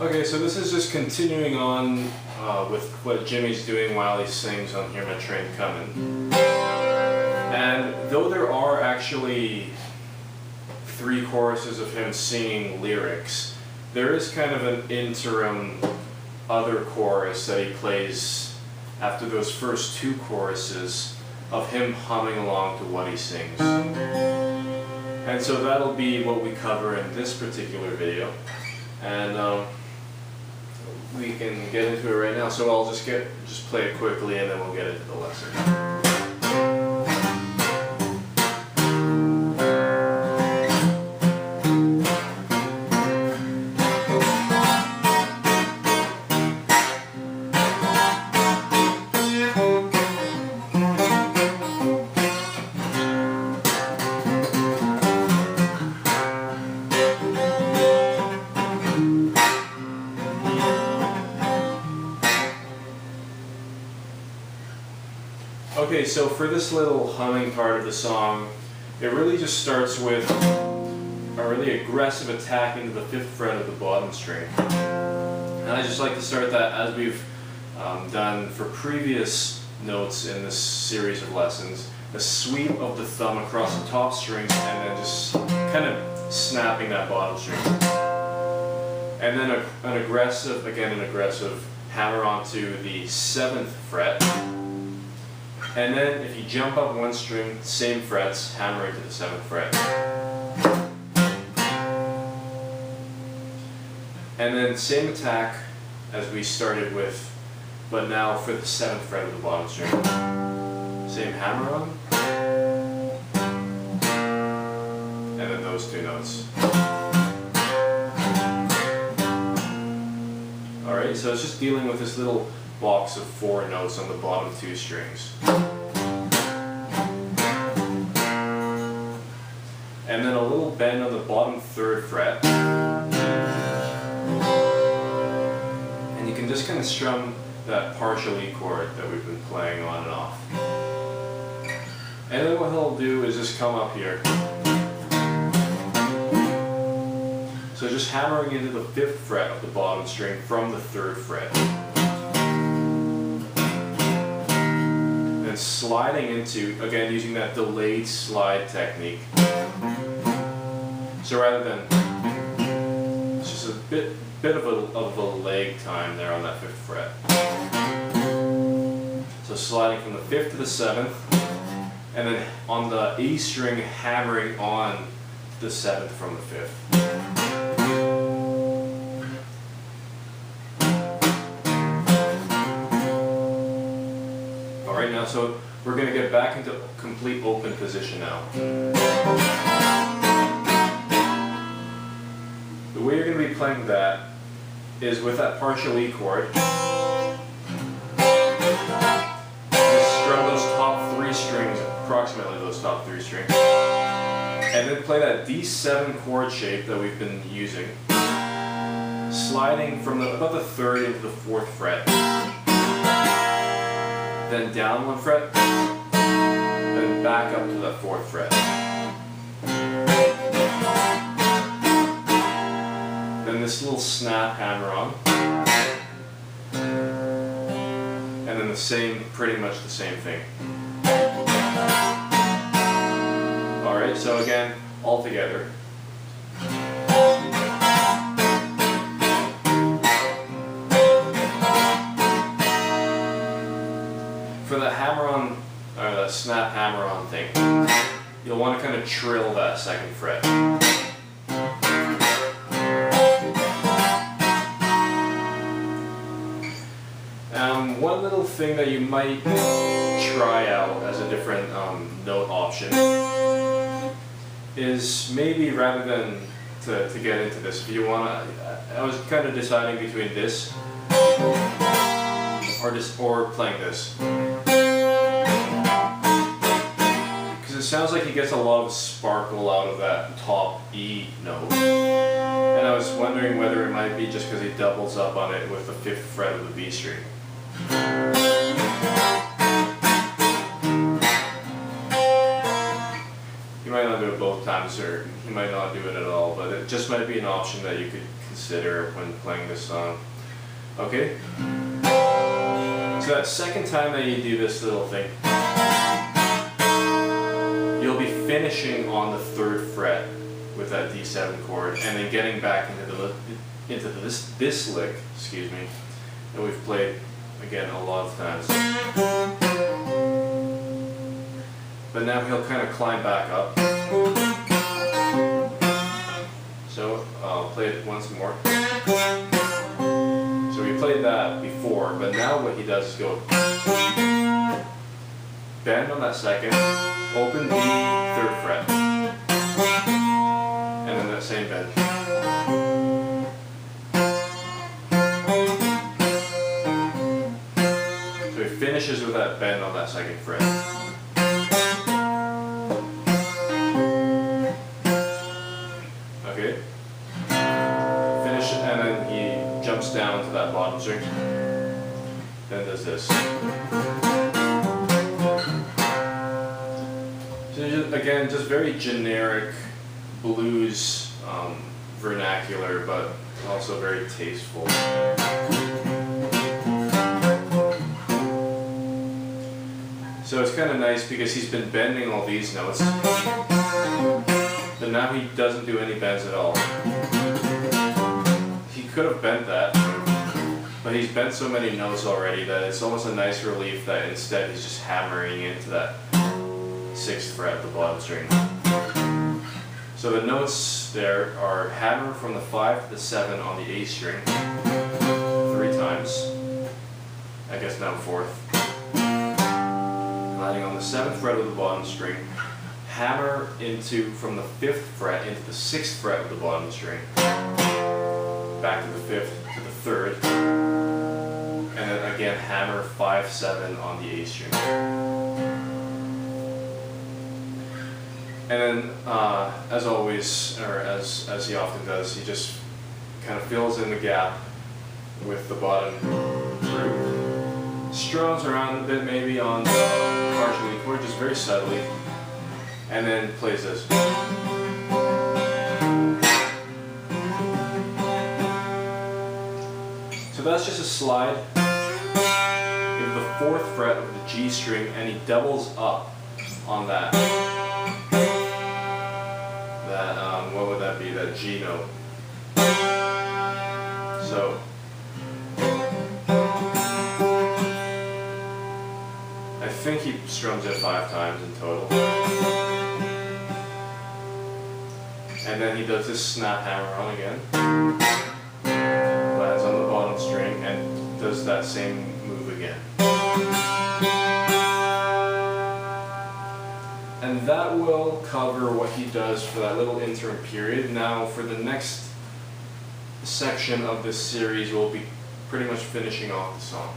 Okay, so this is just continuing on with what Jimmy's doing while he sings on Hear My Train Comin'. And though there are actually 3 choruses of him singing lyrics, there is kind of an interim other chorus that he plays after those first 2 choruses of him humming along to what he sings. And so that'll be what we cover in this particular video. And we can get into it right now. So I'll just play it quickly and then we'll get into the lesson. Okay, so for this little humming part of the song, it really just starts with a really aggressive attack into the 5th fret of the bottom string. And I just like to start that as we've done for previous notes in this series of lessons, a sweep of the thumb across the top strings and then just kind of snapping that bottom string. And then an aggressive hammer onto the 7th fret. And then if you jump up 1 string, same frets, hammer into the 7th fret. And then same attack as we started with, but now for the 7th fret of the bottom string. Same hammer on. And then those 2 notes. Alright, so it's just dealing with this little box of 4 notes on the bottom 2 strings. And then a little bend on the bottom 3rd fret. And you can just kind of strum that partial E chord that we've been playing on and off. And then what he'll do is just come up here. So just hammering into the 5th fret of the bottom string from the 3rd fret. And sliding into, again using that delayed slide technique. So rather than, it's just a bit of a lag time there on that 5th fret. So sliding from the 5th to the 7th, and then on the E string hammering on the 7th from the 5th. Alright, now so we're going to get back into complete open position now. The way you're going to be playing that is with that partial E chord. Just strum those top 3 strings, approximately those top 3 strings. And then play that D7 chord shape that we've been using. Sliding from about the 3rd into the 4th fret. Then down 1 fret. Then back up to that 4th fret. Then this little snap hammer on. And then pretty much the same thing. Alright, so again, all together. For the hammer on, or the snap hammer on thing, you'll want to kind of trill that 2nd fret. One little thing that you might try out as a different note option is maybe rather than to get into this, if you want to, I was kind of deciding between this or playing this. Because it sounds like he gets a lot of sparkle out of that top E note. And I was wondering whether it might be just because he doubles up on it with the 5th fret of the B string. You might not do it both times, or you might not do it at all, but it just might be an option that you could consider when playing this song. Okay? So that second time that you do this little thing, you'll be finishing on the 3rd fret with that D7 chord, and then getting back into this lick, excuse me, that we've played again a lot of times. But now he'll kind of climb back up. So I'll play it once more. So we played that before, but now what he does is go bend on that 2nd, open the 3rd fret, and then that same bend. So he finishes with that bend on that 2nd fret. Okay? Finish it, and then he jumps down to that bottom string, then does this. So again, just very generic blues vernacular, but also very tasteful. So it's kind of nice because he's been bending all these notes, but now he doesn't do any bends at all. He could have bent that, but he's bent so many notes already that it's almost a nice relief that instead he's just hammering into that 6th fret of the bottom string. So the notes there are hammer from the 5 to the 7 on the A string 3 times. I guess now 4th. Landing on the 7th fret of the bottom string, hammer from the 5th fret into the 6th fret of the bottom string, back to the 5th to the 3rd, and then again hammer 5, 7 on the A string. And then, as always, or as he often does, he just kind of fills in the gap with the bottom groove. Strums around a bit maybe on the partial E chord, just very subtly, and then plays this. So that's just a slide into the 4th fret of the G string, and he doubles up on that. What would that be? That G note. So I think he strums it 5 times in total. And then he does this snap hammer on again. Lands on the bottom string and does that same move again. And that will cover what he does for that little interim period. Now for the next section of this series, we'll be pretty much finishing off the song.